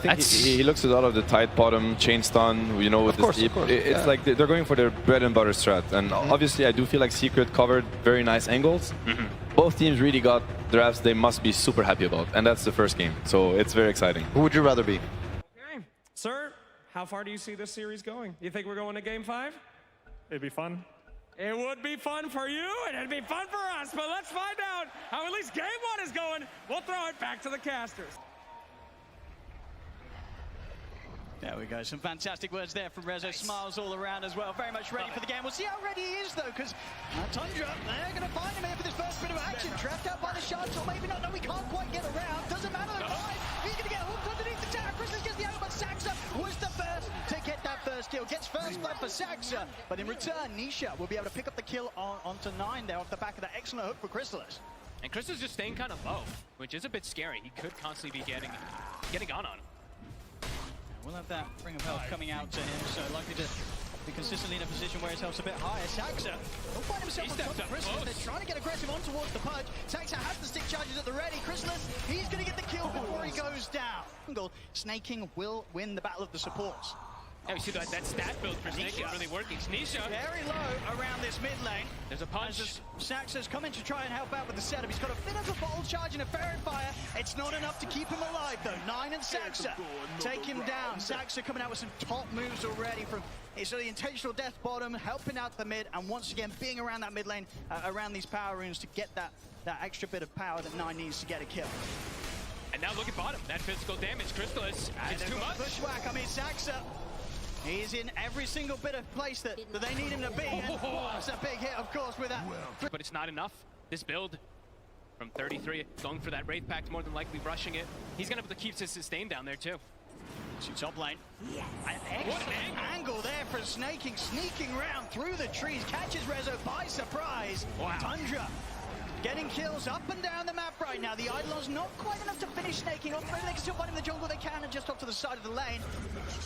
I think he looks at a lot of the tight bottom, chain stun, you know, with the steep. It's like they're going for their bread and butter strat. And obviously, I do feel like Secret covered very nice angles. Both teams really got drafts they must be super happy about. And that's the first game. So it's very exciting. Who would you rather be? Okay. Sir, how far do you see this series going? You think we're going to game 5? It'd be fun. It would be fun for you, and it'd be fun for us. But let's find out how at least game 1 is going. We'll throw it back to the casters. There we go, some fantastic words there from Rezo. Nice. Smiles all around as well, very much ready for the game. We'll see how ready he is though, because Tundra, they're going to find him here for this first bit of action. Trapped out by the shots, or maybe not, no, we can't quite get around. Doesn't matter, the fight. He's going to get hooked underneath the tower. Christmas gets the out, but Saxa was the first to get that first kill. Gets first blood for Saxa, but in return, Nisha will be able to pick up the kill onto 9 there off the back of that excellent hook for Chrysalis. And Chris is just staying kind of low, which is a bit scary. He could constantly be getting on him. We'll have that ring of health coming out to him, so likely to be consistently in a position where his health's a bit higher. Saxa will find himself on top of Chrysalis. They're trying to get aggressive on towards the punch. Saxa has the stick charges at the ready. Chrysalis, he's going to get the kill before he goes down. Snaking will win the battle of the supports. Yeah, we see that stat build for Snaking really working. Nisha very low around this mid lane. There's a punch. Saxa's coming to try and help out with the setup. He's got a bit of a bottle charge and a ferret fire. It's not enough to keep him alive though. 9 and Saxa take him down. Saxa coming out with some top moves already from the intentional death bottom, helping out the mid, and once again being around that mid lane, around these power runes to get that extra bit of power that 9 needs to get a kill. And now look at bottom. That physical damage, Chrysalis, it's too much. Bushwhack, I mean Saxa. He's in every single bit of place that they need him to be. That's a big hit, of course, with that. But it's not enough. This build from 33, going for that Wraith Pact, more than likely rushing it. He's going to have to keep his sustain down there, too. To top lane. Yes. What an angle there for Snaking, sneaking round through the trees, catches Rezo by surprise. Wow. Tundra getting kills up and down the map right now. The Eidolon's not quite enough to finish Snaking off. Maybe they can still find him in the jungle. They can, and just off to the side of the lane.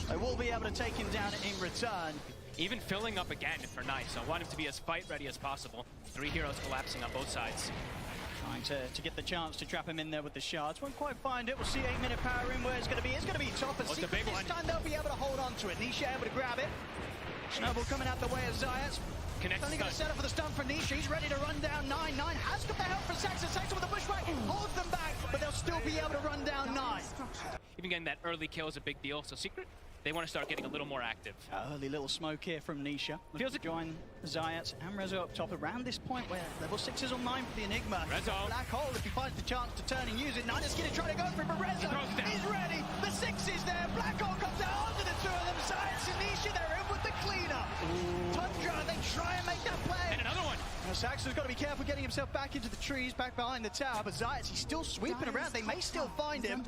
They will be able to take him down in return. Even filling up again for Nice. So I want him to be as fight ready as possible. 3 heroes collapsing on both sides. Trying to get the chance to trap him in there with the shards. Won't quite find it. We'll see 8-minute power in where it's going to be. It's going to be top. And the big one. This time they'll be able to hold on to it. Nisha able to grab it. Snowball coming out the way of Zayat. Only going to set up for the stun from Nisha. He's ready to run down 9. 9 has got the help from Saxa. Saxa with the bushwhack holds them back, but they'll still be able to run down 9. Even getting that early kill is a big deal. So Secret, they want to start getting a little more active. Early little smoke here from Nisha. Feels to join Zayat and Rezo up top around this point where level 6 is on 9 for the Enigma. Rezo. Black hole if he finds the chance to turn and use it. 9 is going to try to go for it, but Rezo is ready. The 6 is there. Black hole comes out onto the 2 of them. Zayat and Nisha, they're in with the cleanup. Tundra, they try and make that play. And another one. Now Saxa's got to be careful getting himself back into the trees, back behind the tower, but Zayat, he's still sweeping around. They may still find him.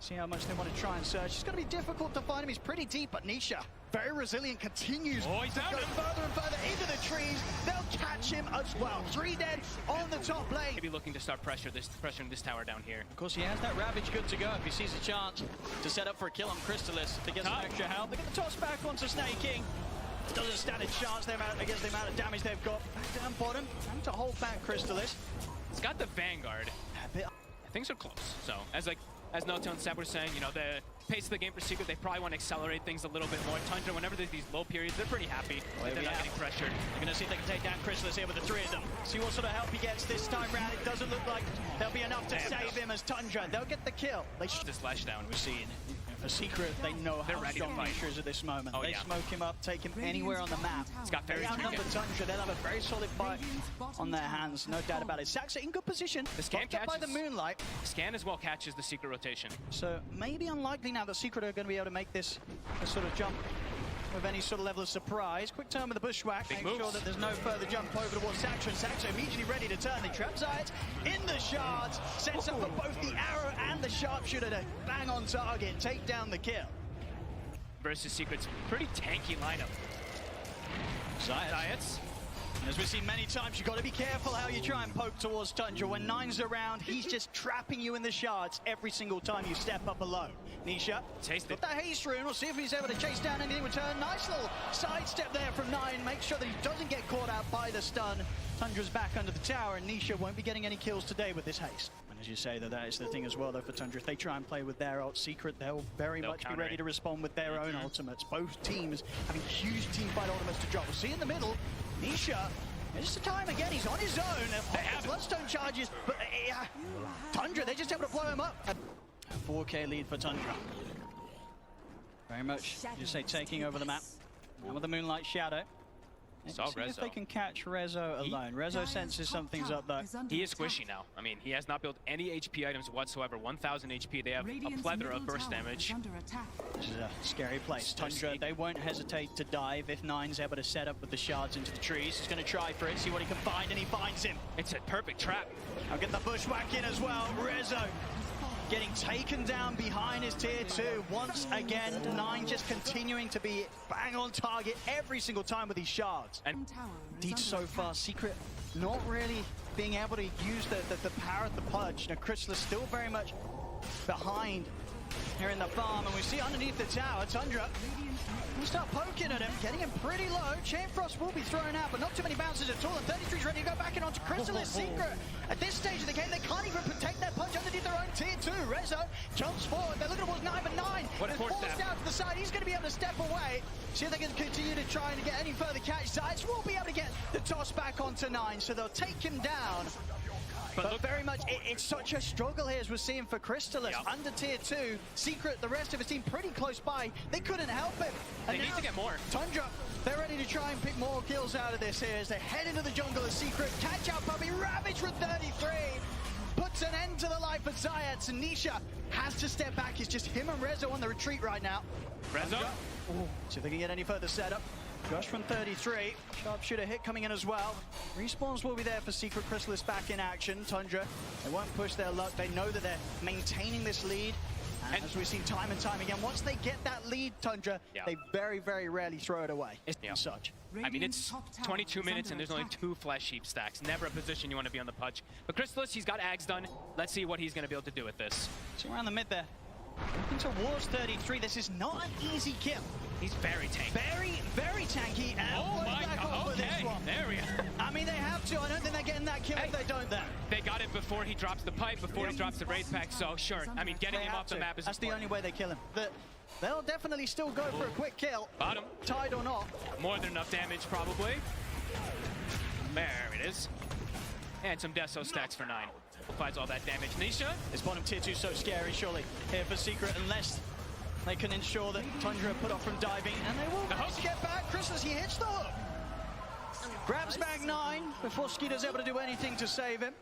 See how much they want to try and search. It's going to be difficult to find him. He's pretty deep, but Nisha, very resilient, continues to go further and further into the trees. They'll catch him as well. 3 dead on the top lane. Maybe looking to start pressuring this tower down here. Of course, he has that Ravage good to go if he sees a chance to set up for a kill on Chrysalis to get some extra help. They get the toss back onto Snaking. Doesn't stand a chance against the amount of damage they've got. Back down bottom, trying to hold back Chrysalis. It's got the Vanguard. Things are close. So, as Noto and Seb were saying, you know, the pace of the game for Secret, they probably want to accelerate things a little bit more. Tundra, whenever there's these low periods, they're pretty happy that they're not getting pressured. They're going to see if they can take down Chrysalis here with the 3 of them. See what sort of help he gets this time round. It doesn't look like there'll be enough to save him as Tundra. They'll get the kill. They this lash down we're seeing. For Secret, they know how strong Nisha is at this moment. They smoke him up, take him anywhere on the map. It's got very Tundra, they'll have a very solid fight on their hands, no doubt about it. Saxa in good position. The scan catches by the moonlight. Scan as well catches the Secret rotation. So maybe unlikely now that Secret are going to be able to make this sort of jump with any sort of level of surprise. Quick turn with the bushwhack, make sure that there's no further jump over towards Saxa, and Saxa immediately ready to turn. They trap Zayat in the shards, sets up for both the arrow and the sharpshooter to bang on target, take down the kill. Versus Secret's pretty tanky lineup. Zayat. As we've seen many times, you've got to be careful how you try and poke towards Tundra. When 9's around, he's just trapping you in the shards every single time you step up alone. Nisha, got that haste rune. We'll see if he's able to chase down anything in return. Nice little sidestep there from 9. Make sure that he doesn't get caught out by the stun. Tundra's back under the tower, and Nisha won't be getting any kills today with this haste. As you say, that is the thing as well, though, for Tundra. If they try and play with their ult Secret, they'll very much be ready to respond with their own ultimates. Both teams having huge teamfight ultimates to drop. We'll see in the middle, Nisha, it's the time again, he's on his own. Bloodstone charges, but Tundra, they're just able to blow him up. A 4K lead for Tundra. Very much, you say, taking over the map. And with the Moonlight Shadow. See if they can catch Rezo alone. Rezo senses something's up though. He is squishy now. I mean, he has not built any HP items whatsoever. 1,000 HP. They have a plethora of burst damage. Which is a scary place. Tundra, they won't hesitate to dive if Nine's able to set up with the shards into the trees. He's going to try for it, see what he can find, and he finds him. It's a perfect trap. I'll get the bushwhack in as well. Rezo getting taken down behind his tier 2 once again. Nine just continuing to be bang on target every single time with these shards. And indeed, so far, Secret not really being able to use the power of the pudge. Now, Crystal is still very much behind here in the farm, and we see underneath the tower, Tundra will start poking at him, getting him pretty low. Chain Frost will be thrown out, but not too many bounces at all. And 33's ready to go back in onto Crystal's Secret. At this stage of the game, they can't even protect their punch underneath their own tier 2. Rezo jumps forward. They're looking towards 9, but 9 is forced down to the side. He's going to be able to step away. See if they can continue to try and get any further catch. Zayas will be able to get the toss back onto 9, so they'll take him down. But very much, it's such a struggle here as we're seeing for Crystallis. Under tier 2, Secret, the rest of his team pretty close by. They couldn't help him. And they need to get more. Tundra, they're ready to try and pick more kills out of this here as they head into the jungle as Secret. Catch out Puppy, Ravage with 33. Puts an end to the life of Zayats, and Nisha has to step back. It's just him and Rezo on the retreat right now. Rezo? See if they can get any further setup. Gush from 33, sharpshooter hit coming in as well. Respawns will be there for Secret. Crystallis back in action. Tundra, they won't push their luck. They know that they're maintaining this lead. And as we've seen time and time again, once they get that lead, Tundra, they very, very rarely throw it away. As such. I mean, it's 22 minutes and there's only 2 flash heap stacks. Never a position you want to be on the pudge. But Crystallis, he's got Ags done. Let's see what he's going to be able to do with this. So around the mid there. Looking towards 33. This is not an easy kill. He's very tanky. Very, very tanky. And oh my god, okay. There we go. I mean, they have to. I don't think they're getting that kill if they don't there. They got it before he drops the pipe, before he drops the Wraith Pack, so sure. I mean, getting him off the map is That's the only way they kill him. They'll definitely still go for a quick kill. Bottom. Tied or not. More than enough damage, probably. There it is. And some Deso stacks for 9. Applies all that damage. Nisha? This bottom tier 2 so scary, surely. Here for Secret, unless they can ensure that Tundra put off from diving, and they will manage to get back. Crystallis, he hits the hook. Grabs back 9 before Skeeter's able to do anything to save him.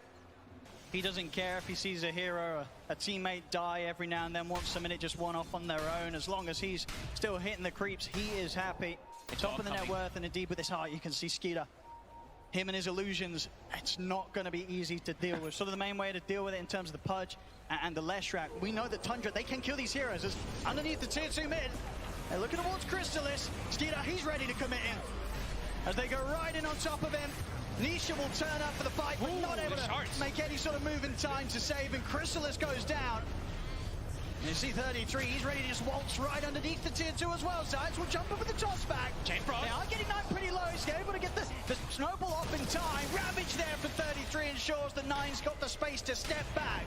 He doesn't care if he sees a hero, a teammate die every now and then, wants a minute just one off on their own. As long as he's still hitting the creeps, he is happy. Top of the net worth, and indeed with his heart, you can see Skeeter. Him and his illusions, it's not going to be easy to deal with. Sort of the main way to deal with it in terms of the pudge and the Leshrac. We know that Tundra, they can kill these heroes. As underneath the tier 2 mid, they're looking towards Crystallis. Skeeter, he's ready to commit in. As they go right in on top of him. Nisha will turn up for the fight, but not able to make any sort of move in time to save, and Crystallis goes down. And you see 33, he's ready to just waltz right underneath the tier 2 as well. Zayats will jump over the toss back. Chain Frost. They are getting 9 pretty low. He's able to get the snowball off in time. Ravage there for 33 ensures that 9's got the space to step back.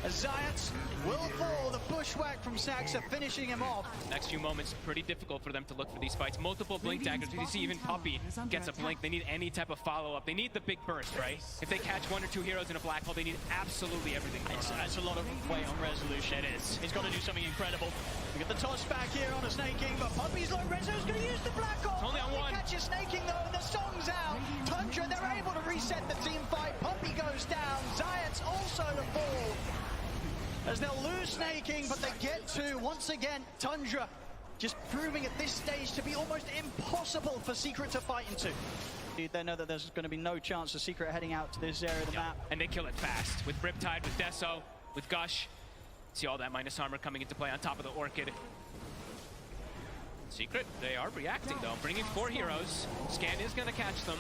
As Zayats will fall, the bushwhack from Saxa finishing him off. Next few moments, pretty difficult for them to look for these fights. Multiple blink daggers. You see even Puppy gets a blink. They need any type of follow-up. They need the big burst, right? If they catch 1 or 2 heroes in a black hole, they need absolutely everything. That's a lot of weight on resolution. It is. He's got to do something incredible. We get the toss back here on a Snake King, but Puppy's low. Rezo's going to use the black hole. It's only on 1. Catches Snake King though, and the song's out. Tundra, they're able to reset the team fight. Puppy goes down. Zayats also to fall. As they'll lose Snake King, but they get to, once again, Tundra just proving at this stage to be almost impossible for Secret to fight into. They know that there's going to be no chance of Secret heading out to this area of the map. And they kill it fast. With Riptide, with Deso, with Gush. See all that minus armor coming into play on top of the Orchid. Secret, they are reacting though, bringing 4 heroes. Scan is going to catch them.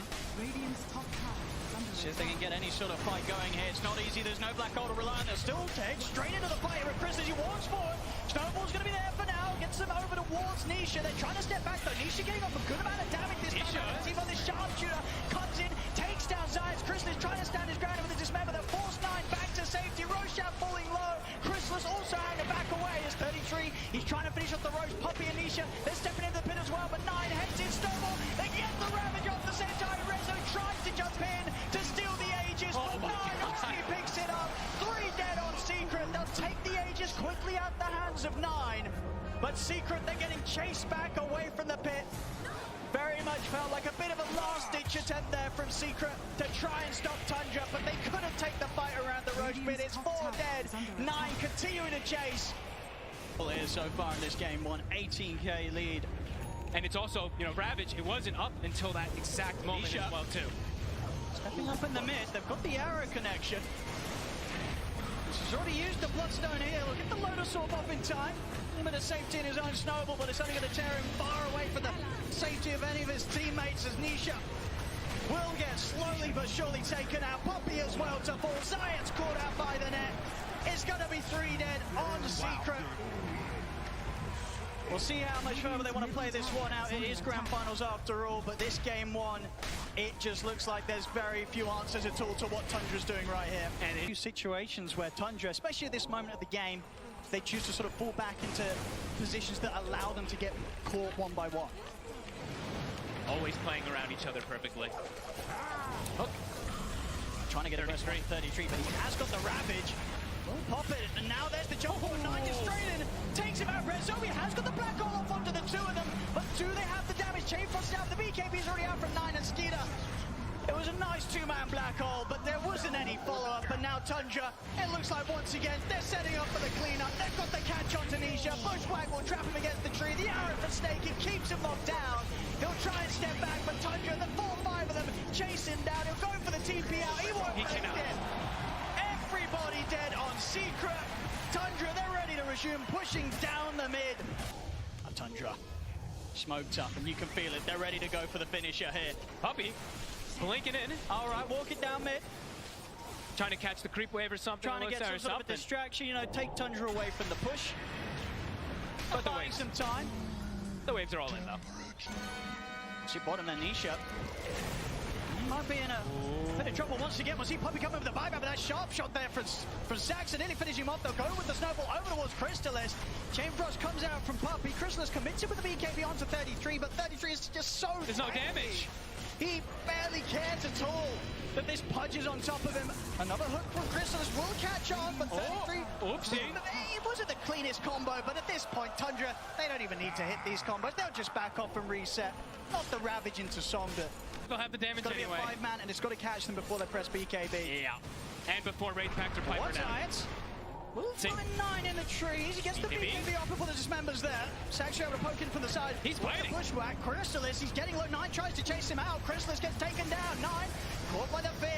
See if they can get any sort of fight going here. It's not easy. There's no black hole to rely on. They're still head straight into the fight with Chris as he walks forward. Snowball's going to be there for now. Gets them over towards Nisha. They're trying to step back though. Nisha getting off a good amount of damage this time. Team on the sharpshooter comes in, takes down Zayas. Chris is trying to stand his ground with the dismember. They're forced 9 back to to safety. Roshan falling low. Chrysalis also hanging back away as 33. He's trying to finish off the Roche. Puppy and Nisha, they're stepping into the pit as well, but 9 heads in Snowball. They get the Ravage off the same time. Rezo tries to jump in to steal the Aegis, but 9 only picks it up. 3 dead on Secret. They'll take the Aegis quickly out the hands of 9. But Secret, they're getting chased back away from the pit. Very much felt like a bit of a last-ditch attempt there from Secret to try and stop Tundra, but they couldn't take the fight around the Roche pit. It's 4 dead, 9 continuing to chase. Well, here so far in this game, 18k lead. And it's also, you know, Ravage, it wasn't up until that exact moment as well, too. Stepping up in the mid, they've got the arrow connection. He's already used the Bloodstone here. Look at the Lotus Orb off in time. A little bit of safety in his own Snowball, but it's only going to tear him far away from the safety of any of his teammates as Nisha will get slowly but surely taken out. Puppy as well to fall. Zayat's caught out by the net. It's going to be 3 dead on Secret. We'll see how much further they want to play this one out. It is Grand Finals after all, but this game 1, it just looks like there's very few answers at all to what Tundra's doing right here. And in situations where Tundra, especially at this moment of the game, they choose to sort of fall back into positions that allow them to get caught one by one. Always playing around each other perfectly. Hook. Trying to get a first rate 33, but he has got the Ravage. Will pop it, and now there's the jump ball. 9 is straight in, takes him out. Rezoe has got the black hole off onto the 2 of them, but do they have the damage? Chain Frost out, the BKB's already out from 9 and Skeeter. It was a nice 2-man black hole, but there wasn't any follow-up, and now Tundra, it looks like once again, they're setting up for the cleanup. They've got the catch on Tanisha. Bushwhack will trap him against the tree. The arrow for Snake, it keeps him locked down. He'll try and step back, but Tundra, the 4 or 5 of them chase him down. He'll go for the TP out. He won't make it. Everybody dead on Secret. Tundra, they're ready to resume pushing down the mid. Tundra smoked up, and you can feel it. They're ready to go for the finisher here. Puppy blinking in. All right, walking down mid. Trying to catch the creep wave or something. Trying to get some sort of a distraction, you know, take Tundra away from the push. But the buying waves. some time. The waves are all in, though. See bottom then, Nisha. He might be in a bit of trouble once again. We'll see Puppy coming with the buyback, but that sharp shot there from Saxon nearly finishing him off. They'll go with the Snowball over towards Chrysalis. Chain Frost comes out from Puppy. Chrysalis commits it with the BKB onto 33, but 33 is just so There's no damage. He barely cares at all that this Pudge is on top of him. Another hook from Chrysalis will catch on, but 33... Oopsie. It wasn't the cleanest combo, but at this point, Tundra, they don't even need to hit these combos. They'll just back off and reset. Not the Ravage into Songda. They'll have the damage It's anyway. got to be a 5-man, and it's got to catch them before they press BKB. Yeah. And before Wraith Pact or Piper down. Science will find 9 in the trees. He gets the BKB off before the dismembers there. Saxon able to poke in from the side. He's fighting. Bushwhack. Chrysalis, he's getting low. 9 tries to chase him out. Chrysalis gets taken down. 9 caught by the fear.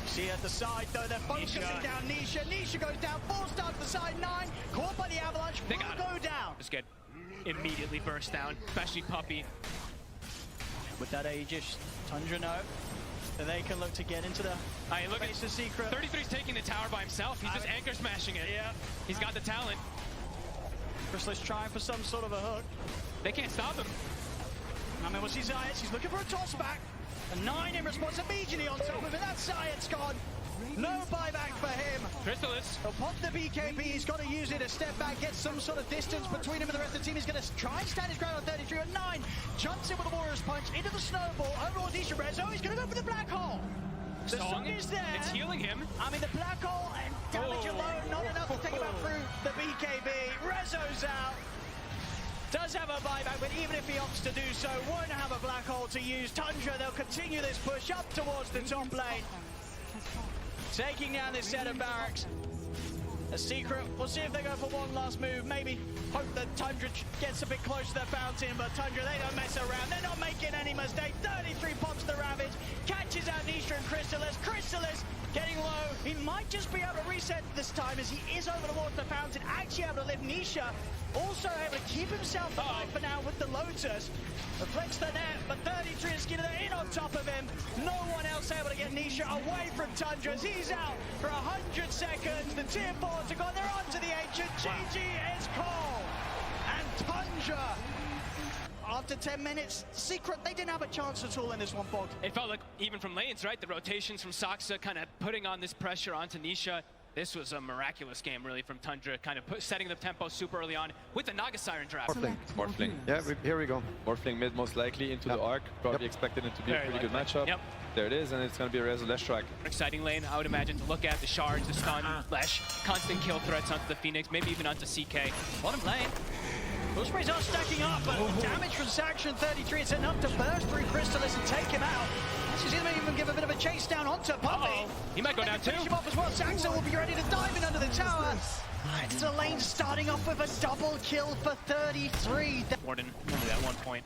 See at the side though, they're focusing down Nisha. Nisha goes down. 4 star to the side. 9 caught by the avalanche. Will go down. Just get immediately burst down, especially Puppy. With that Aegis, Tundra know that they can look to get into the face of Secret. 33's taking the tower by himself. He's just anchor smashing it. Yeah. He's got the talent. Chrysalis trying for some sort of a hook. They can't stop him. I mean, we'll see Zayat. He's looking for a toss back. A 9 in response immediately on top of it. That Zayat's gone. No buyback for him. Chrysalis. He'll pop the BKB. He's got to use it to step back, get some sort of distance between him and the rest of the team. He's going to try and stand his ground on 33. And 9 jumps in with a Warrior's Punch into the Snowball. Overall, Nisha Rezo. He's going to go for the Black Hole. The song is there. It's healing him. I mean, the Black Hole and damage alone, not enough to take him out through the BKB. Rezo's out. Does have a buyback, but even if he opts to do so, won't have a Black Hole to use. Tundra, they'll continue this push up towards the top lane. Taking down this set of barracks. A Secret, we'll see if they go for one last move. Maybe hope that Tundra gets a bit close to the fountain, but Tundra, they don't mess around. They're not making any mistake. 33 pops the Ravage, catches out Nisha and Chrysalis. Chrysalis getting low. He might just be able to reset this time as he is over towards the fountain, actually able to lift Nisha. Also able to keep himself alive for now with the Lotus. Reflects the net, but 33 is getting in on top of him. No one else able to get Nisha away from Tundra as he's out for 100 seconds. The tier 4s are gone. They're onto the ancient. GG is called. And Tundra, after 10 minutes, Secret, they didn't have a chance at all in this one, Bog. It felt like, even from lanes, right? The rotations from Saksa kind of putting on this pressure onto Nisha. This was a miraculous game, really, from Tundra, kind of setting the tempo super early on with the Naga Siren draft. Morphling. Yeah, here we go. Morphling mid most likely into the arc. Probably expected it to be a pretty good matchup. Yep. There it is, and it's going to be a Rezo Lesh track. Exciting lane, I would imagine, to look at the shards, the stun, Lesh, constant kill threats onto the Phoenix, maybe even onto CK. Bottom lane. Those sprays are stacking up, but damage from Saxon 33. It's enough to burst through Crystallis and take him out. She's going to even give a bit of a chase down onto Puppey. He might go down too. Finish him off as well. Saxon will be ready to dive in under the tower. It's a lane starting off with a double kill for 33. Warden, only at 1 point.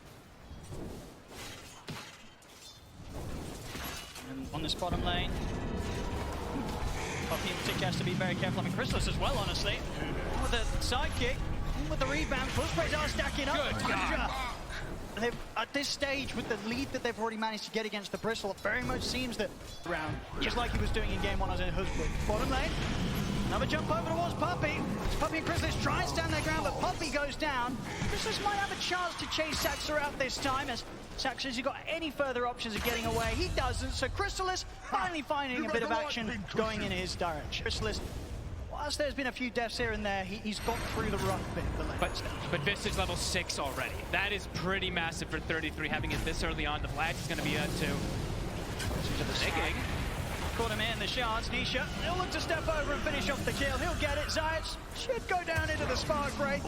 And on this bottom lane, Puppey in particular has to be very careful. I mean, Crystallis as well, honestly. With the sidekick, with the rebound, push sprays are stacking up. Tundra. At this stage, with the lead that they've already managed to get against the Bristle, it very much seems that round, just like he was doing in game 1 as in Husband. Bottom lane, another jump over towards Puppey. Puppey and Crystallis try and stand their ground, but Puppey goes down. Crystallis might have a chance to chase Saxa out this time, as Saxa, has he got any further options of getting away? He doesn't, so Crystallis finally finding a bit of action going in his direction. Crystallis, whilst there's been a few deaths here and there, he's got through the rough bit of the lane. But Visage level 6 already. That is pretty massive for 33, having it this early on. The flash is going to be at 2. Caught him in the shards. Nisha, he'll look to step over and finish off the kill. He'll get it. Zayas should go down into the spark rate.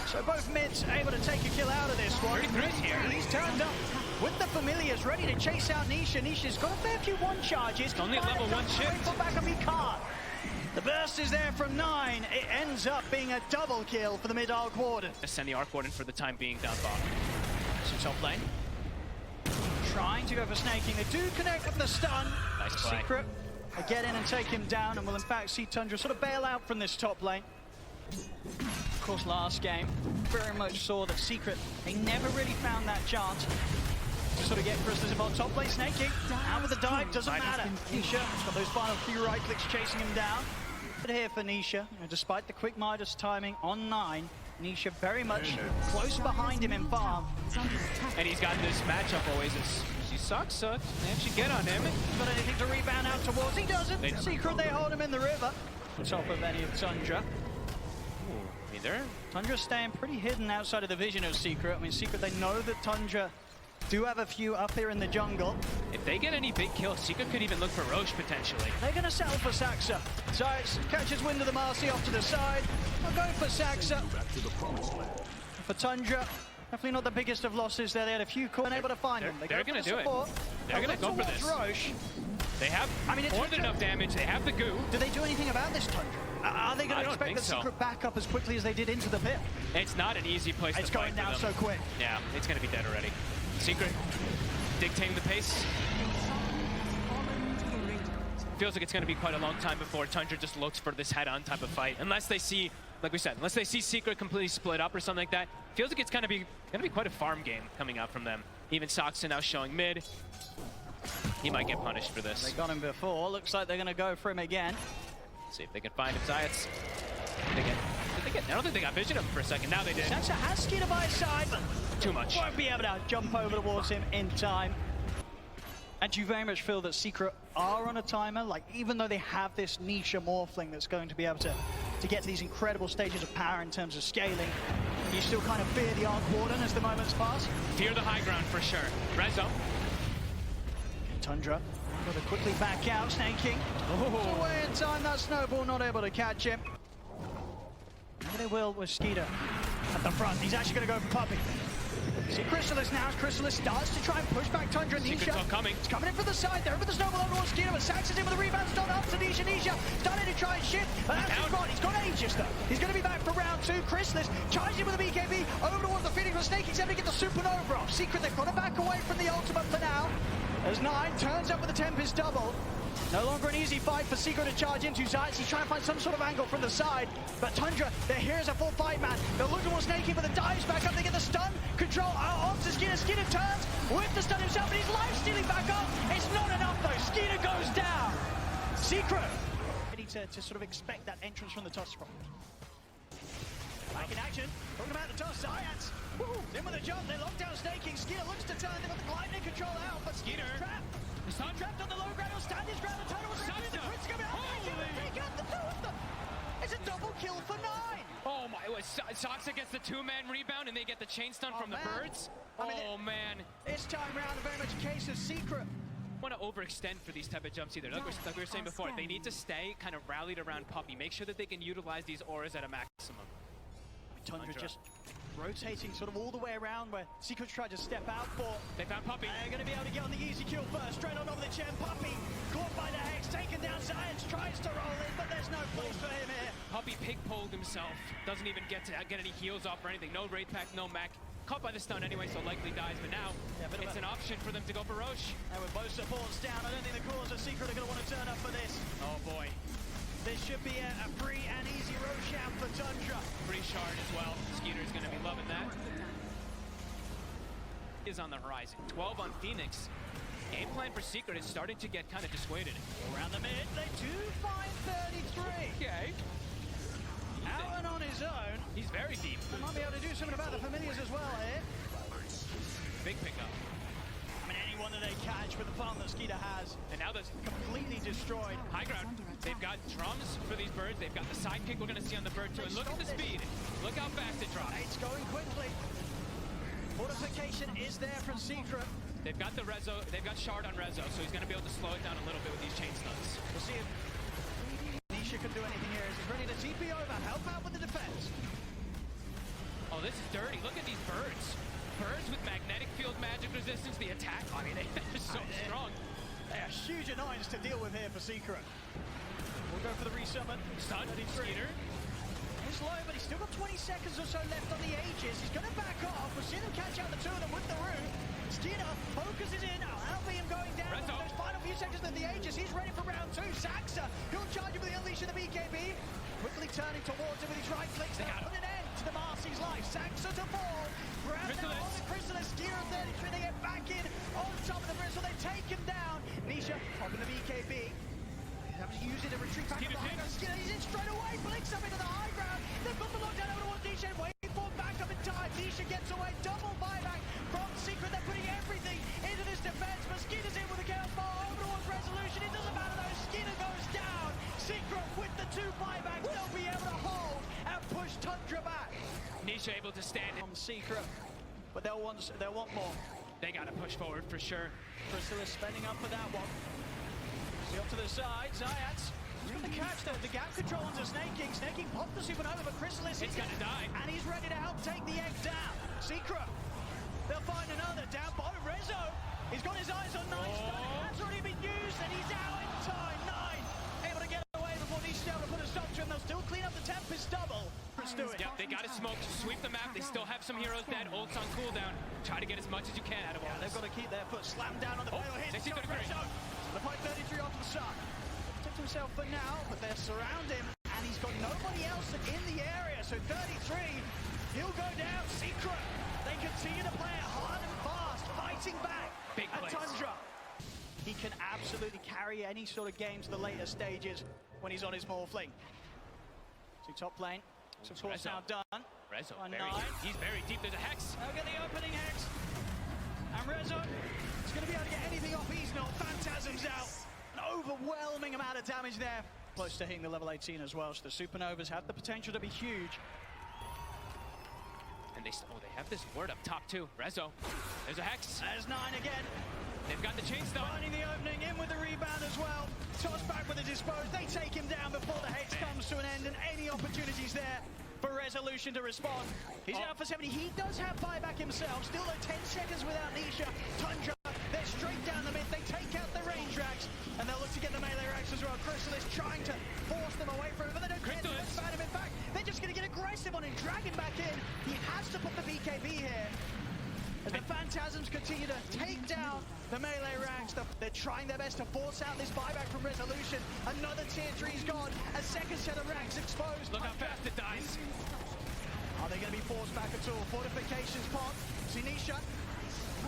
So both mids able to take a kill out of this one. 33's here. He's turned up with the Familiars, ready to chase out Nisha. Nisha's got a fair few one charges. Only a level 1 shift. Put back up, he can't. The burst is there from 9. It ends up being a double kill for the mid-arc warden. Send the arc warden for the time being down bottom. So top lane. Trying to go for snaking. They do connect with the stun. Nice play. Secret. They get in and take him down, and will in fact see Tundra sort of bail out from this top lane. Of course, last game, very much saw that Secret, they never really found that chance to sort of get Crystallis involved. Top lane snaking. Out with the dive, doesn't matter. Nisha has got those final few right clicks chasing him down. But here for Nisha, despite the quick Midas timing on 9, Nisha very much close behind him in farm. And he's got this matchup always. She sucks. They actually get on him. Got anything to rebound out towards? He doesn't. Secret, they hold him in the river. On top of any of Tundra. I mean, Tundra's staying pretty hidden outside of the vision of Secret. I mean, Secret, they know that Tundra do have a few up here in the jungle. If they get any big kills, Secret could even look for Roche potentially. They're going to settle for Saxa. Zayas catches wind of the Marcy off to the side. They'll go for Saxa. For Tundra, definitely not the biggest of losses there. They had a few calls, unable to find them. They're going to do it. They're going to go for this. Roche. They have more than enough damage. They have the goo. Do they do anything about this Tundra? Are they going to expect the Secret back up as quickly as they did into the pit? It's not an easy place to fight. It's going down so quick. Yeah, it's going to be dead already. Secret dictating the pace. Feels like it's going to be quite a long time before Tundra just looks for this head-on type of fight. Unless they see, like we said, unless they see Secret completely split up or something like that. Feels like it's going to be quite a farm game coming out from them. Even Soxon now showing mid. He might get punished for this. They got him before. Looks like they're going to go for him again. See if they can find him. Zayas. I don't think they got vision of him for a second. Now they did. Saxa has Skeeter by his side, but too much. Won't be able to jump over towards him in time. And you very much feel that Secret are on a timer, like even though they have this Nisha Morphling that's going to be able to get to these incredible stages of power in terms of scaling, you still kind of fear the Arc Warden as the moments pass? Fear the high ground for sure. Rezo. Tundra got to quickly back out, snaking. Away in time, that snowball not able to catch him. Maybe they will with Skeeter at the front. He's actually going to go for Puppey. See Crystallis now. Crystallis starts to try and push back Tundra and Nisha. It's coming in from the side there, over the snowball on towards Skeeter, but Sax is in with the rebound, done up to Nisha. Nisha starting to try and shift, but that's his rod. He's got Aegis though. He's going to be back for round 2. Crystallis charges in with the BKB over towards the Phoenix, but Snake is able to get the Supernova off. Secret, they've got to back away from the ultimate for now. As 9 turns up with the Tempest double. No longer an easy fight for Secret to charge into. Zayas, he's trying to find some sort of angle from the side. But Tundra, they're here as a full fight man. They're looking towards Snakey, but the dives back up. They get the stun. Control onto Skeeter. Skeeter turns with the stun himself, but he's life stealing back up. It's not enough though. Skeeter goes down. Secret. Ready to sort of expect that entrance from the top spot. Back in action. Talking about the toss. Zayats. In with a jump. They're locked down staking. Skeeter looks to turn. They've got the gliding control out, but Skeeter's trapped. Trapped on the low ground. He'll stand his ground. The total was the Prince coming out. Take out the two of them. It's a double kill for 9. Oh my, it was Soxa gets the 2-man rebound and they get the chain stun from the birds. Man. This time round, very much a case of Secret. Want to overextend for these type of jumps either. Like we were saying before, they need to stay kind of rallied around Puppey. Make sure that they can utilize these auras at a maximum. Tundra just rotating sort of all the way around where Secret's tried to step out for. They found Puppey. They're going to be able to get on the easy kill first. Straight on over the chin. Puppey caught by the Hex, taken down. Science tries to roll in, but there's no place for him here. Puppey pig-poled himself. Doesn't even get any heals off or anything. No Wraith Pack, no mech. Caught by the stun anyway, so likely dies. But now, it's an option for them to go for Roche. And with both supports down, I don't think the cause of Secret are going to want to turn up for this. Oh boy. This should be a free and easy Roche out for Tundra. Free shard as well. Skeeter's going to be loving that. Is on the horizon. 12 on Phoenix. Game plan for Secret is starting to get kind of dissuaded. Around the mid, they do find 33. Okay. Out and on his own. He's very deep. They might be able to do something about the familiars as well here. Big pickup. I mean, anyone that they catch with the farm that Skeeter has. And now that's completely destroyed. High ground. They've got drums for these birds. They've got the sidekick we're going to see on the bird too. And look at the speed. Look how fast it drops. It's going quickly. Fortification is there from Secret. They've got the Rezo. They've got shard on Rezo, so he's going to be able to slow it down a little bit with these chain stuns. We'll see if Nisha can do anything here. He's ready to TP over, help out with the defense. Oh, this is dirty. Look at these birds. Birds with magnetic field magic resistance. The attack, I mean, they're so strong. They are huge annoyance to deal with here for Secret. We'll go for the resummon. Stun, Skeeter. He's low, but he's still got 20 seconds or so left on the Aegis. He's going to back off. We'll see them catch out the two of them with the root. Skeeter focuses in. That'll be him going down. Those final few seconds of the Aegis. He's ready for round 2. Saxa, he'll charge him with the unleash of the BKB. Quickly turning towards him with his right clicks. They'll put an end to the Marcy's life. Saxa to fall. Grab now on the Chrysalis. Skeeter 33. They get back in on top of the Bristle. They take him down. Nisha popping the BKB. Having to use it to retreat back to the high ground. Skeeter, he's in straight away. Blinks up into the high ground. They've got the lockdown over towards Nisha. Waiting for back up in time. Nisha gets away. Double buyback from Secret. They're putting everything into this defense. But Skeeter's in with a chaos ball over towards Resolution. It doesn't matter though. Skeeter goes down. Secret with the 2 buybacks. They'll be able to hold and push Tundra back. Nisha able to stand on Secret, but they'll want more. They got to push forward for sure. Chrysalis spending up for that one. See up to the side, Zayats. He's got the catch though, the gap control onto Snake King. Snake King popped the supernova, but Chrysalis is gonna die. And he's ready to help take the egg down. Secret, they'll find another down bottom. Rezo, he's got his eyes on 9. That's already been used, and he's out in time. 9, able to get away before Nisha able to put a stop to him. They'll still clean up the Tempest double. Yep, they got it smoked. Sweep the map. They still have some heroes dead. Ults on cooldown. Try to get as much as you can out of all this. They've got to keep their foot slammed down on the fatal hit. They the fight 33 off to the side. Protect himself for now, but they're surrounding him, and he's got nobody else in the area. So 33, he'll go down. Secret. They continue to play it hard and fast, fighting back at Tundra. He can absolutely carry any sort of game to the later stages when he's on his morphling. So top lane. So of course now done. Rezo, he's very deep. There's a Hex. They'll get the opening Hex. And Rezo is going to be able to get anything off. He's not. Phantasm's out. An overwhelming amount of damage there. Close to hitting the level 18 as well. So the Supernovas have the potential to be huge. And they have this ward up top too. Rezo. There's a Hex. There's 9 again. They've got the chain stun. Finding the opening, in with the rebound as well. Toss back with the dispose. They take him down before the Hex comes to an end, and any opportunities there for Resolution to respond. He's out for 70. He does have buyback himself. Still though 10 seconds without Nisha. Tundra, they're straight down the mid. They take out the range racks, and they'll look to get the melee racks as well. Chrysalis trying to force them away from him, but they don't get him. In fact, they're just going to get aggressive on him, drag him back in. He has to put the BKB here. As the Phantasms continue to take down the melee ranks, they're trying their best to force out this buyback from Resolution. Another tier 3's gone. A second set of ranks exposed. Look how fast it dies. Are they going to be forced back at all? Fortifications pop. Sinisha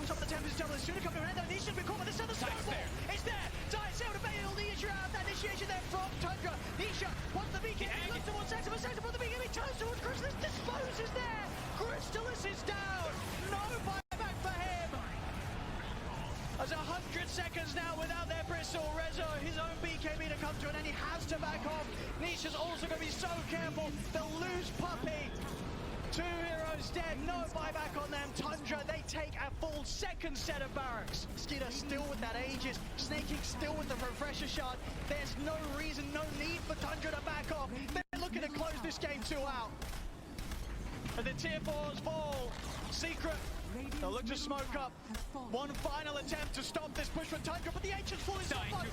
on top of the Tempest double. It's shooting coming around. These should be caught by this other snowball. It's there. Dice able to bait all the issue out. That initiation there from Tundra. Nisha wants the BK. He looks towards Saxon, but Saxon brought the BK. He turns towards Crystallis. Disposes there. Crystallis is down. No buyback for him. There's 100 seconds now without their Bristol. Rezo, his own BKB to come to an end. He has to back off. Nisha's also going to be so careful. They'll lose Puppey. 2 heroes dead, no buyback on them. Tundra, they take a full second set of barracks. Skidder still with that Aegis. Snaking still with the refresher shot. There's no reason, no need for Tundra to back off. They're looking to close this game 2 out. And the tier 4s fall. Secret, they'll look to smoke up. One final attempt to stop this push from Tundra, but the Ancient's falling so far.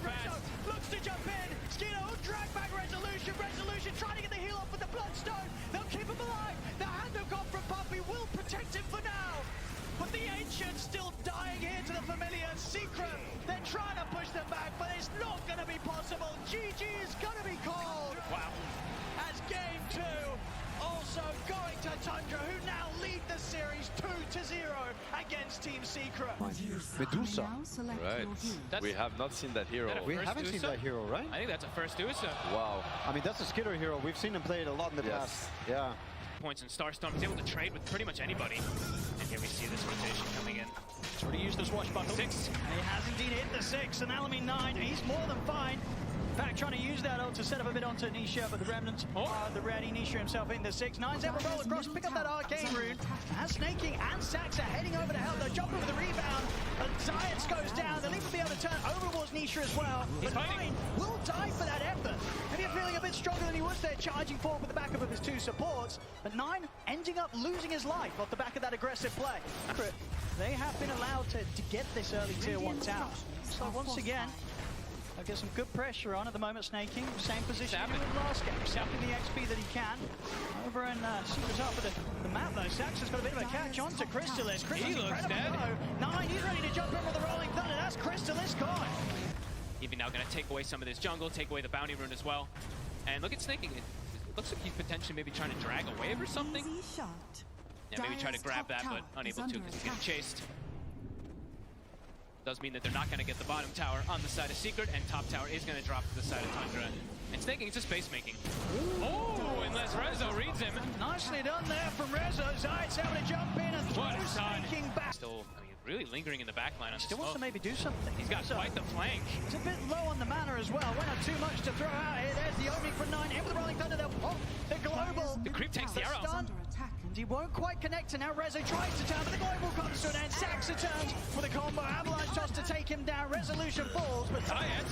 Looks to jump in. Skidder will drag back Resolution. Resolution trying to get the heal off with the Bloodstone. They'll keep him alive. The handoff from Puppey will protect him for now. But the Ancient's still dying here to the familiar. Secret, they're trying to push them back, but it's not going to be possible. GG is going to be called. Wow. As game 2 also going to Tundra, who now lead the series 2-0 against Team Secret. Medusa. Right. We have not seen that hero. We haven't seen that hero, right? I think that's a first Usa. Wow. I mean, that's a Skidder hero. We've seen him play it a lot in the past. Yeah. Points in Starstorm. He's able to trade with pretty much anybody. And here we see this rotation coming in. He's already used the swashbuckle. 6. And he has indeed hit the 6. And Alamine 9. He's more than fine. In fact, trying to use that ult to set up a bit onto Nisha, but the Remnants are the ready. Nisha himself in the 6. 9's able to roll across, pick up that arcane rune. And Snaking and Saxa heading over to help. They're jumping with the rebound. But Zayats goes down. They'll even be able to turn over towards Nisha as well. But 9 will die for that effort. Maybe feeling a bit stronger than he was there, charging forward with the backup of his 2 supports. But 9 ending up losing his life off the back of that aggressive play. They have been allowed to get this early tier 1 tower. So once again, they'll get some good pressure on at the moment. Snaking, same position as in last game, sapping the XP that he can. Over in Secret's up with the map though. Saxon's got a bit of a catch on to Crystallis. Crystallis looks dead. 9, he's ready to jump in with the Rolling Thunder. That's Crystallis gone. Even now going to take away some of this jungle, take away the bounty rune as well. And look at Snaking. It looks like he's potentially maybe trying to drag a wave or something. Yeah, maybe try to grab that, but unable to because he's getting chased. Does mean that they're not going to get the bottom tower on the side of Secret, and top tower is going to drop to the side of Tundra. And Snaking is just base making. Oh, unless Rezo reads him. Nicely done there from Rezo. Zayat's able to jump in and throw Snaking back. Still, I mean, really lingering in the back line on Still wants to maybe do something. He's got quite the flank. It's a bit low on the mana as well. Went on too much to throw out here. There's the opening for 9. In with the Rolling Thunder. They'll pop the global. The creep takes the arrow. And he won't quite connect, and now Rezo tries to turn, but the global comes to an end. Saxa turns with a combo. Avalanche toss to take him down. Resolution falls, but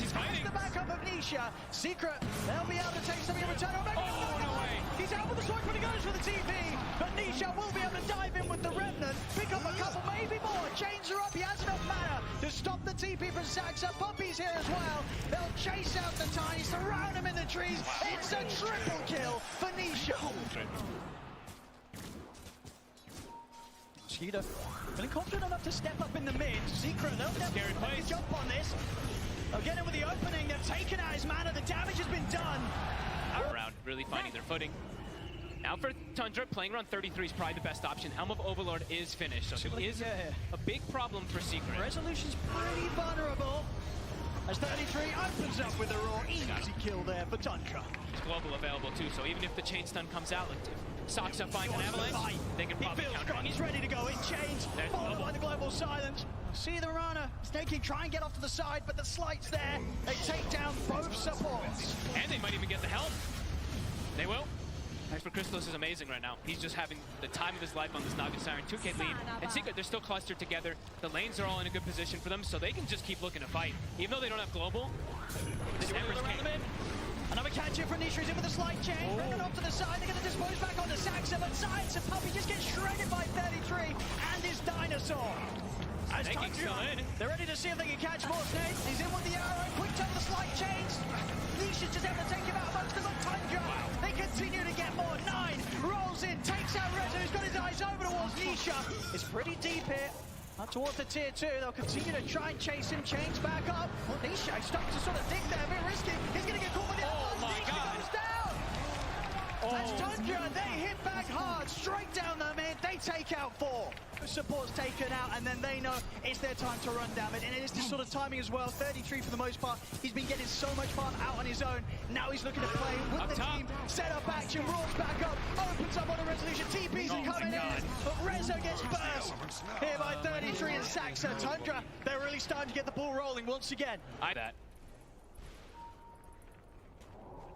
he's fighting. The backup of Nisha. Secret, they'll be able to take something in return. Oh, no way. He's out with the sword, but he goes for the TP. But Nisha will be able to dive in with the Remnant, pick up a couple, maybe more. Chains are up. He has enough mana to stop the TP from Saxa. Puppey's here as well. They'll chase out the Tiny, surround him in the trees. It's a triple kill for Nisha. Skidder feeling confident enough to step up in the mid. Secret, they'll definitely jump on this. They'll get him with the opening. They've taken out his mana. The damage has been done. Around, really finding their footing. Now for Tundra, playing around 33 is probably the best option. Helm of Overlord is finished, so he is a big problem for Secret. Resolution's pretty vulnerable. As 33 opens up with a raw, easy kill there for Tundra. It's global available too, so even if the chain stun comes out, like if Saxa finds an avalanche, they can probably counter it. He's ready to go in chains, followed by the global silence. See the Rana, Snaking try and get off to the side, but the slight's there. They take down both supports. And they might even get the helm. They will. Next for Crystallis is amazing right now. He's just having the time of his life on this Naga Siren 2K lead. And Secret, they're still clustered together. The lanes are all in a good position for them, so they can just keep looking to fight. Even though they don't have global, this Ember's king. Another catch here for Nisha. He's in with a slight chain. Bringing off to the side. They're going to dispose back onto Saxa, but Science and Puppey just get shredded by 33 and his dinosaur. As Tundra, they're ready to see if they can catch more snakes. He's in with the arrow. Quick turn with the slight chains. Nisha's just able to take him out amongst them. But Tundra, they continue to get more. 9 rolls in, takes out Rezo. He's got his eyes over towards Nisha. It's pretty deep here. Up towards the tier 2, they'll continue to try and chase him. Chains back up. Well, Nisha starts to sort of dig there, a bit risky. He's going to get caught with the other. Nisha goes down. As Tundra, they hit back hard, straight down the mid. They take out 4. Both supports taken out, and then they know it's their time to run down it. And it is this sort of timing as well. 33 for the most part. He's been getting so much fun out on his own. Now he's looking to play with up the top. team. Set up action, rolls back up, opens up on a resolution. TPs are coming in, but Rezo gets burst here by 33 and Saxa. Tundra, they're really starting to get the ball rolling once again.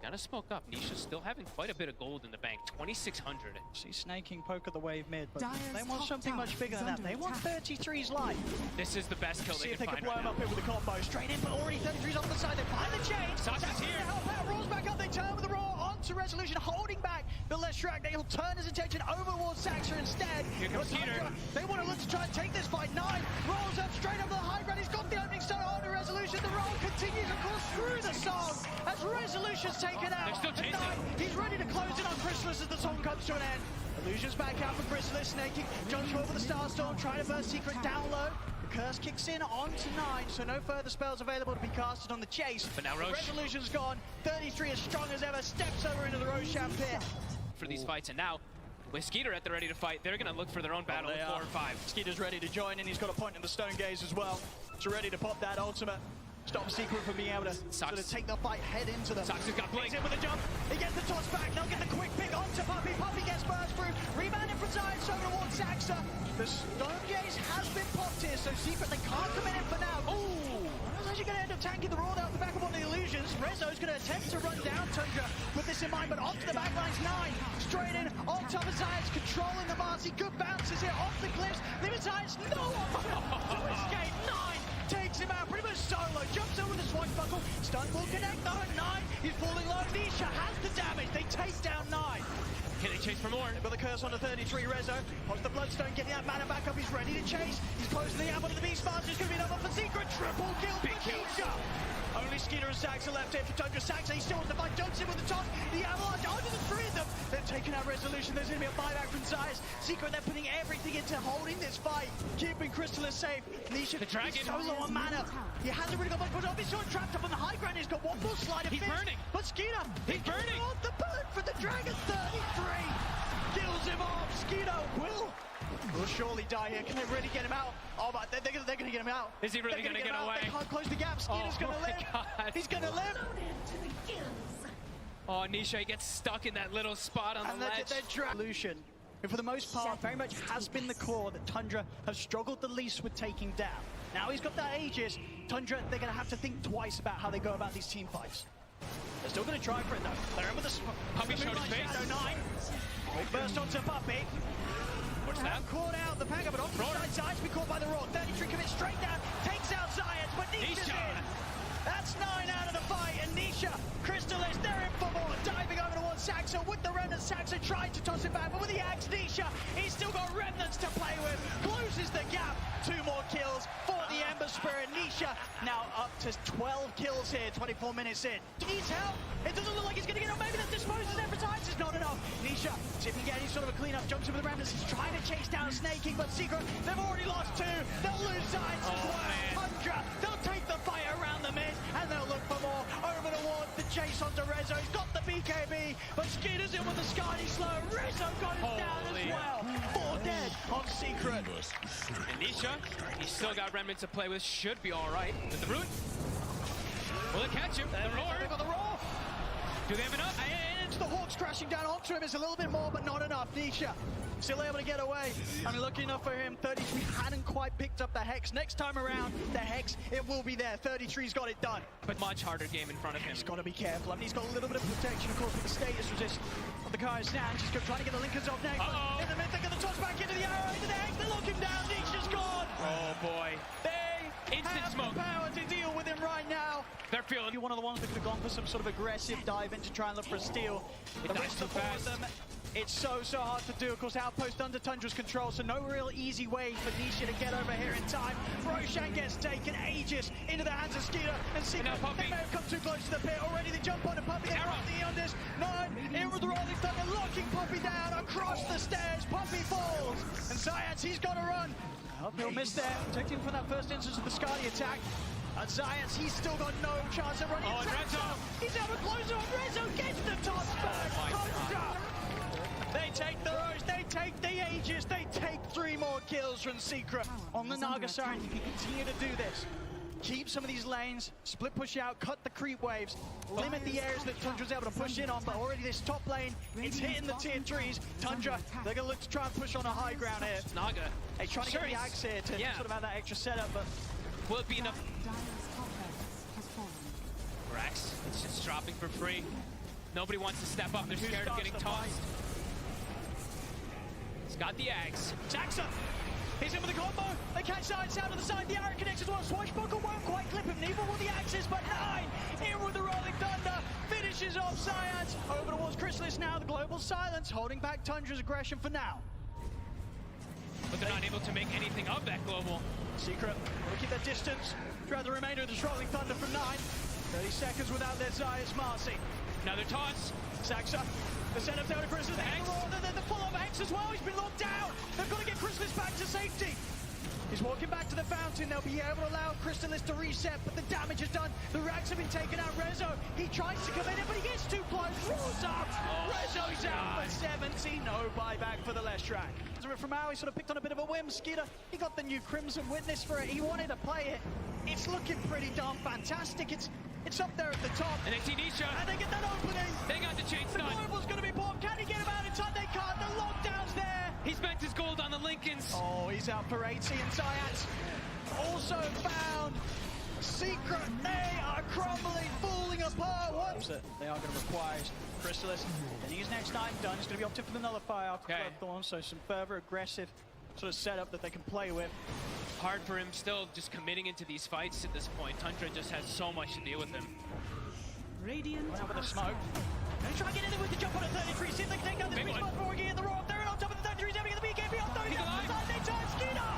Gotta smoke up. Nisha's still having quite a bit of gold in the bank. 2,600. See snaking poke at the wave mid, but they want something much bigger than that. They want 33's life. This is the best kill See they if they can can find blow right him up here with a combo. Straight in, but already 33's off the side. They find the chain. Saxa's here. Help out. Rolls back up. They turn with the roar onto Resolution, holding back the Leshrac. They'll turn his attention over towards Saxa instead. Here comes Peter. They want to look to try and take this fight. 9 rolls up straight over the high ground. He's got the opening start on the Resolution. The roll continues, of course, through the song as Resolution's taken out. They're still chasing. 9, he's ready to close in on Chrysalis as the song comes to an end. Illusions back out for Chrysalis, snaking. Jumps over the Starstorm, trying to burst Secret down low. The curse kicks in onto 9, so no further spells available to be casted on the chase. But now Roche. Resolution's gone. 33 as strong as ever, steps over into the Roshan pit. For these fights, and now with Skeeter at the ready to fight, they're gonna look for their own battle in 4 or 5. Skeeter's ready to join in. He's got a point in the Stone Gaze as well. So ready to pop that ultimate. Stop Secret from being able to sort of take the fight head into them. Saxa's got Blink. He's in with a jump. He gets the toss back. They'll get the quick pick onto Puppey. Puppey gets burst through. Rebounding from Zion, so towards Saxa. The Stone Gaze has been popped here, so Secret, they can't come in for now. Ooh! Rezo's actually going to end up tanking the roll out the back of one of the illusions. Rezo's going to attempt to run down Tundra with this in mind, but onto the back lines. 9 straight in on top of Zion's, controlling the Marcy. Good bounces here off the cliffs. Leaving Zion's no option to escape. 9 takes him out pretty much solo. Jumps over the swashbuckle. Stun will connect though. 9, he's falling low. Nisha has the damage. They take down 9. Can they chase for more? They've got the curse on the 33. Rezo pops the Bloodstone, getting that mana back up. He's ready to chase. He's closing the ammo to the Beast Master. It's going to be another for Secret. Triple kill Big for kill. Nisha. Only Skeeter and Saxa left here for Tundra. Saxa, he still wants to fight. Jumps in with the top. The avalanche onto the 3 of them. They're taking out Resolution. There's going to be a buyback from Zayas. Secret, they're putting everything into holding this fight. Keeping Chrysalis safe. Nisha, The dragon. he's so low on mana. He hasn't really got much push off. He's sort of trapped up on the high ground. He's got one more slide of He's fist. burning. But Skeeter, He's burning. The burn for the dragon. 33. Kills him off. Skeeter will surely die here. Can they really get him out? Oh, but they're going to get him out. Is he really going to get out. away? They can't close the gap. Skeeter's going to my live. God. He's going to live. Oh, Nisha, he gets stuck in that little spot on the ledge. Resolution, who for the most part very much has been the core that Tundra have struggled the least with taking down. Now he's got that Aegis. Tundra, they're going to have to think twice about how they go about these team fights. They're still going to try for it though. They're in with the Puppey showed his face. Shadow 9. Quick burst onto Puppey. What's that? Caught out the pack up, but on the side, Zion's been caught by the roar. 33 commits straight down, takes out Zion's, but Nisha's in. That's 9 out of the fight, and Nisha, Chrysalis, they're in for more. Diving over towards Saxa with the remnants. Saxa tried to toss it back, but with the axe, Nisha, he's still got remnants to play with. Closes the gap. 2 more kills for the Ember Spirit. Nisha now up to 12 kills here, 24 minutes in. Needs help. It doesn't look like he's going to get up. Maybe that disposes Emphasize is not enough. Nisha, see if he can get any sort of a cleanup. Jumps in with the remnants. He's trying to chase down Snaking, but Secret, they've already lost 2. They'll lose Science as well. Tundra, they'll take the fight around the mid, and they'll look for more. Over towards the chase onto Rezo. He's got the BKB, but Skeeter's in with the Scardy Slow. Rezo got him down as well. 4 dead on Secret. And Nisha, he's still got remnants to play with. Should be all right. With the root. Will it catch him? The roar. They've got the roar. Do they have enough? And the Hawks crashing down onto him. It's a little bit more, but not enough. Nisha still able to get away. I mean, lucky enough for him, 33 hadn't quite picked up the Hex. Next time around, the Hex, it will be there. 33's got it done. But much harder game in front of him. He's got to be careful. I mean, he's got a little bit of protection, of course, with the status resist of the Kai's Snatch. He's trying to get the Linkers off next. In the mid, they get the toss back into the arrow, into the Hex. They lock him down. Nisha's gone. Oh, boy. They Instant have smoke. the power to deal with him right now. They're feeling. One of the ones that could have gone for some sort of aggressive dive in to try and look for a steal. The dies rest too of the four fast. of them, it's so hard to do. Of course, Outpost under Tundra's control, so no real easy way for Nisha to get over here in time. Roshan gets taken, Aegis into the hands of Skeeter, and Secret, now Puppey. they may have come too close to the pit already. They jump on the Puppey, they Arrow. drop the Yonders. 9, in with the Rolling Thunder, locking Puppey down across the stairs. Puppey falls, and Zayats, he's got to run. He'll miss there, protecting from that first instance of the Scardy attack. And Zayats, he's still got no chance of running. Oh, and Rezo. He's able to close on Rezo, gets the top back. They take the Rose, they take the Aegis, they take 3 more kills from Secret on the Naga Siren. You can continue to do this. Keep some of these lanes, split push out, cut the creep waves, limit the areas that Tundra's able to push in on, but already this top lane, it's hitting the tier 3s. Tundra, they're going to look to try and push on a high ground here. Naga. Hey, trying to get the Axe here to sort of have that extra setup, but will it be enough? Rex, it's just dropping for free. Nobody wants to step up, they're scared of getting tossed. He's got the Axe. Jackson! He's in with the combo. They catch Science out to the side. The arrow connects as well. Swashbuckle won't quite clip him. Neither will the Axes, but 9 in with the Rolling Thunder. Finishes off Science. Over towards Chrysalis now. The Global Silence holding back Tundra's aggression for now. But they're not able to make anything of that Global. Secret will keep their distance throughout the remainder of this Rolling Thunder from 9. 30 seconds without their Zayas Marcy. Another toss. Saxa. The setup down to Chrysalis. The full-on Hex as well. He's been locked down. They've got to get Chrysalis back to safety. He's walking back to the fountain. They'll be able to allow Chrysalis to reset, but the damage is done. The racks have been taken out. Rezo, he tries to come in, but he gets too close. Rolls up. Rezo's out for 70. No buyback for the Leshrac. From Ao, he sort of picked on a bit of a whim. Skeeter, he got the new Crimson Witness for it. He wanted to play it. It's looking pretty darn fantastic. It's up there at the top. And they see Nisha. And they get that opening. They got the chain stun. The Global's going to be bought. Can he get him out in time? They can't. The lockdown's there. He spent his gold on the Lincolns. Oh, he's out for 80. And Zayats also found Secret. They are crumbling, falling apart. What? They are going to require Chrysalis. And his next time done. It's going to be opted for the Nullifier after Bloodthorn. So some further aggressive sort of setup that they can play with. Hard for him still just committing into these fights at this point. Tundra just has so much to deal with him. Radiant out with the smoke. They try to get in there with the jump on a 33. See if they can take down this big spot before we get the roar. They're on top of the 33. Having the BKB on 30. They turn Skeeter.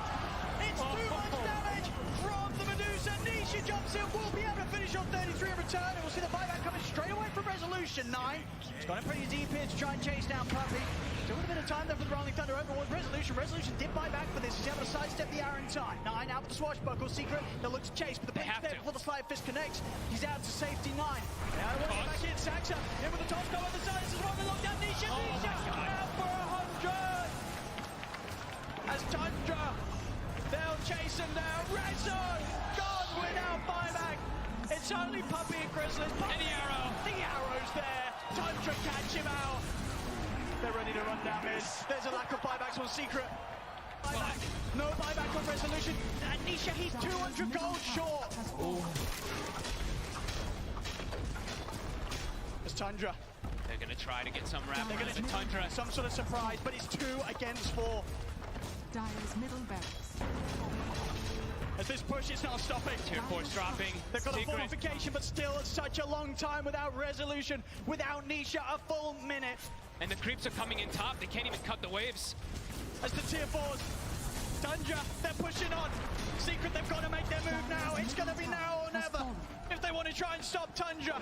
It's too much damage from the Medusa. Nisha jumps in. Will be able to finish on 33 in return. And we'll see the buyback coming straight away from Resolution. 9. It's got him pretty deep here to try and chase down Puppy. Still with a bit of time there for the Rolling Thunder over towards Resolution. Resolution did buy back for this. He's able to sidestep the arrow in time. 9 out with the Swashbuckle. Secret, they'll look to chase, but the pace there before the Slide Fist connects. He's out to safety. 9. Now they want to get back in. Saxa, in with the top go on the side. This is one to lock down Nisha. Nisha out for 100. As Tundra, they'll chase him down. Rezo, gone without buyback. It's only Puppy and Chrysalis. And the arrow. The arrow's there. Tundra catch him out. They're ready to run down mid. There's a lack of buybacks on Secret. Buyback. No buyback on Resolution. And Nisha, he's 200 gold short. It's Tundra. They're going to try to get some wrap around the Tundra. Some sort of surprise, but it's 2 against 4. Dire's middle barracks. As this push is not stopping. Tier 4's dropping. They've got Secret. a fortification, but still such a long time without Resolution, without Nisha, a full minute. And the creeps are coming in top. They can't even cut the waves. As the tier 4s, Tundra, they're pushing on. Secret, they've got to make their move now. It's going to be now or never. If they want to try and stop Tundra.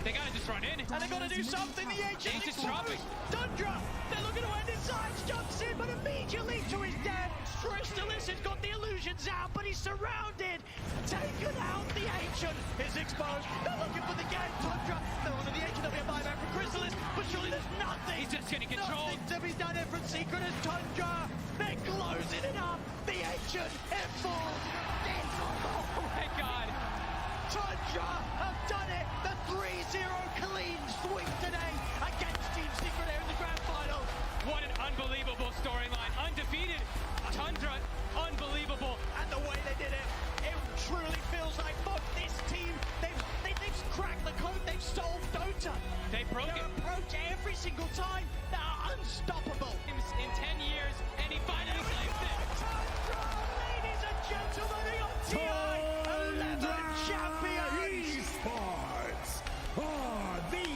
They got to just run in. And they've got to do something. The Aegis is dropping. Tundra, they're looking to end inside. Jumps in, but immediately to his death. Chrysalis has got the illusions out, but he's surrounded. Taken out. The Ancient is exposed. They're looking for the game. Tundra, they're on the Ancient. There'll be a buyback for Chrysalis, but surely there's nothing. He's just getting controlled. Nothing to be done here from Secret as Tundra. They're closing it up. The Ancient in full. Oh my God. Tundra have done it. The 3-0 clean sweep today against Team Secret here in the grand final. What an unbelievable storyline. Undefeated. Tundra, unbelievable. And the way they did it, it truly feels like fuck this team. They've cracked the code. They've solved Dota. They broke Their it. approach every single time. They're unstoppable. In 10 years, and he finally claims it. Tundra, ladies and gentlemen, the TI 11 champions. Esports for the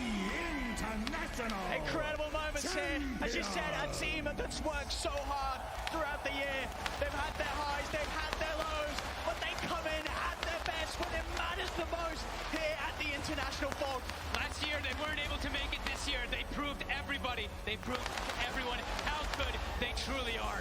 international. Incredible moments here. As you said, a team that's worked so hard throughout the year. They've had their highs, they've had their lows, but they come in at their best when it matters the most here at the International Fog. Last year, they weren't able to make it this year. They proved everybody, they proved to everyone how good they truly are.